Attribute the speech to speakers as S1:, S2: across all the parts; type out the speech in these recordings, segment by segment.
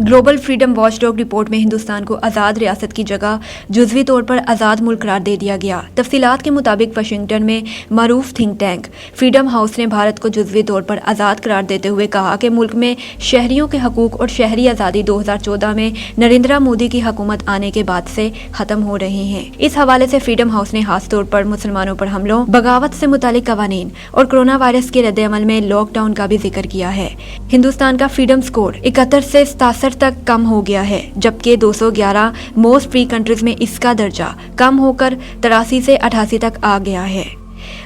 S1: Global freedom watchdog report में हिंदुस्तान को आज़ाद रियासत की जगह जुज़वी तौर पर आज़ाद मुल्क करार दे दिया गया। तफसीलात के मुताबिक वाशिंगटन में मारूफ थिंक टैंक फ्रीडम हाउस ने भारत को जुज़वी तौर पर आज़ाद करार देते हुए कहा कि मुल्क में शहरियों के हकूक और शहरी आज़ादी 2014 में नरेंद्र मोदी की हुकूमत आने के बाद से ख़त्म हो रही हैं। इस हवाले से फ्रीडम हाउस ने खास तौर पर मुसलमानों पर हमलों, बगावत से मुतालिक कवानीन और कोरोना वायरस के रद्द-ए-अमल में लॉकडाउन का भी जिक्र किया है। हिंदुस्तान का फ्रीडम स्कोर 71 से 67 तक कम हो गया है, जबकि 211 मोस्ट फ्री कंट्रीज में इसका दर्जा कम होकर 83 से 88 तक आ गया है।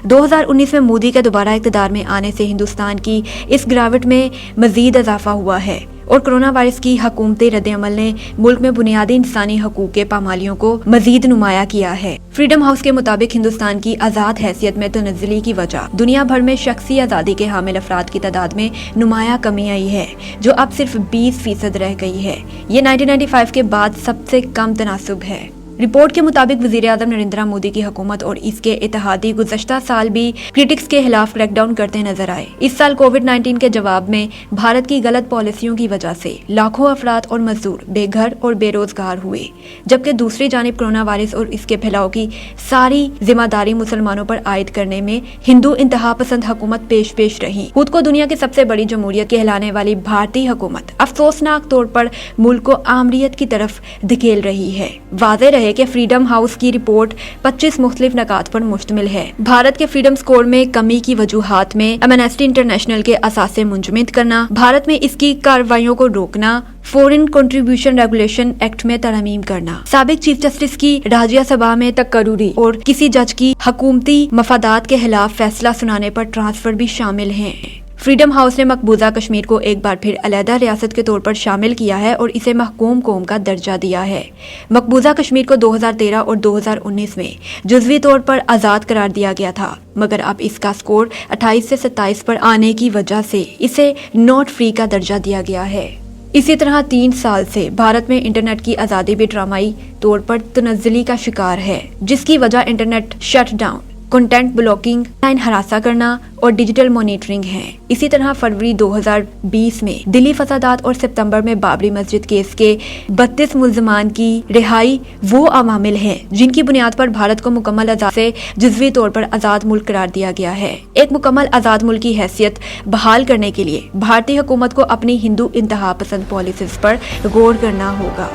S1: 2019 में मोदी के दोबारा इक़्तिदार में आने से हिंदुस्तान की इस गिरावट में मजीद इजाफा हुआ है और कोरोना वायरस की हुकूमती रद्द-ए-अमल ने मुल्क में बुनियादी इंसानी हकूक के पामालियों को मजीद नुमाया किया है। फ्रीडम हाउस के मुताबिक हिंदुस्तान की आज़ाद हैसियत में तनज़्ज़ुली की वजह दुनिया भर में शख्सी आज़ादी के हामिल अफराद की तादाद में नुमाया कमी आई है, जो अब सिर्फ 20% रह गई है। ये 1995 के बाद सबसे कम तनासुब है। रिपोर्ट के मुताबिक वज़ीर-ए-आज़म नरेंद्र मोदी की हुकूमत और इसके इत्तेहादी गुज़श्ता साल भी क्रिटिक्स के खिलाफ क्रैकडाउन करते नजर आए। इस साल कोविड-19 के जवाब में भारत की गलत पॉलिसियों की वजह से लाखों अफराद और मजदूर बेघर और बेरोजगार हुए, जबकि दूसरी जानिब कोरोना वायरस और इसके फैलाव की सारी जिम्मेदारी मुसलमानों पर आयद करने में हिंदू इंतहा पसंद हुकूमत पेश रही। खुद को दुनिया की सबसे बड़ी जमहूरियत कहलाने वाली भारतीय हुकूमत अफसोसनाक तौर पर मुल्क को आमरीत की तरफ धकेल रही है। वाज़ेह रहे कि फ्रीडम हाउस की रिपोर्ट 25 मुख्तलिफ नकात पर मुश्तमिल है। भारत के फ्रीडम स्कोर में कमी की वजूहात में एमनेस्टी इंटरनेशनल के असासे मुंजमद करना, भारत में इसकी कार्रवाइयों को रोकना, फॉरेन कंट्रीब्यूशन रेगुलेशन एक्ट में तरमीम करना, साबिक चीफ जस्टिस की राज्य सभा में तकर्रुरी और किसी जज की हुकूमती मफादात के खिलाफ फैसला सुनाने पर ट्रांसफर भी शामिल हैं। फ्रीडम हाउस ने मकबूजा कश्मीर को एक बार फिर अलहदा रियासत के तौर पर शामिल किया है और इसे महकूम कौम का दर्जा दिया है। मकबूजा कश्मीर को 2013 और 2019 में जुज़वी तौर पर आज़ाद करार दिया गया था, मगर अब इसका स्कोर 28 से 27 पर आने की वजह से इसे नॉट फ्री का दर्जा दिया गया है। इसी तरह 3 साल से भारत में इंटरनेट की आज़ादी भी ड्रामाई तौर पर तनज़्ज़ुली का शिकार है, जिसकी वजह internet shut down, content blocking, line हरासा करना और डिजिटल मॉनिटरिंग है। इसी तरह फरवरी 2020 में दिल्ली फसादात और सितंबर में बाबरी मस्जिद केस के 32 मुल्ज़मान की रिहाई वो अवामिल हैं जिनकी बुनियाद पर भारत को मुकम्मल आज़ाद से जुज़वी तौर पर आज़ाद मुल्क करार दिया गया है। एक मुकम्मल आज़ाद मुल्क की हैसियत बहाल करने के लिए भारतीय हुकूमत को अपनी हिंदू इंतहा पसंद पॉलिसीज पर गौर करना होगा।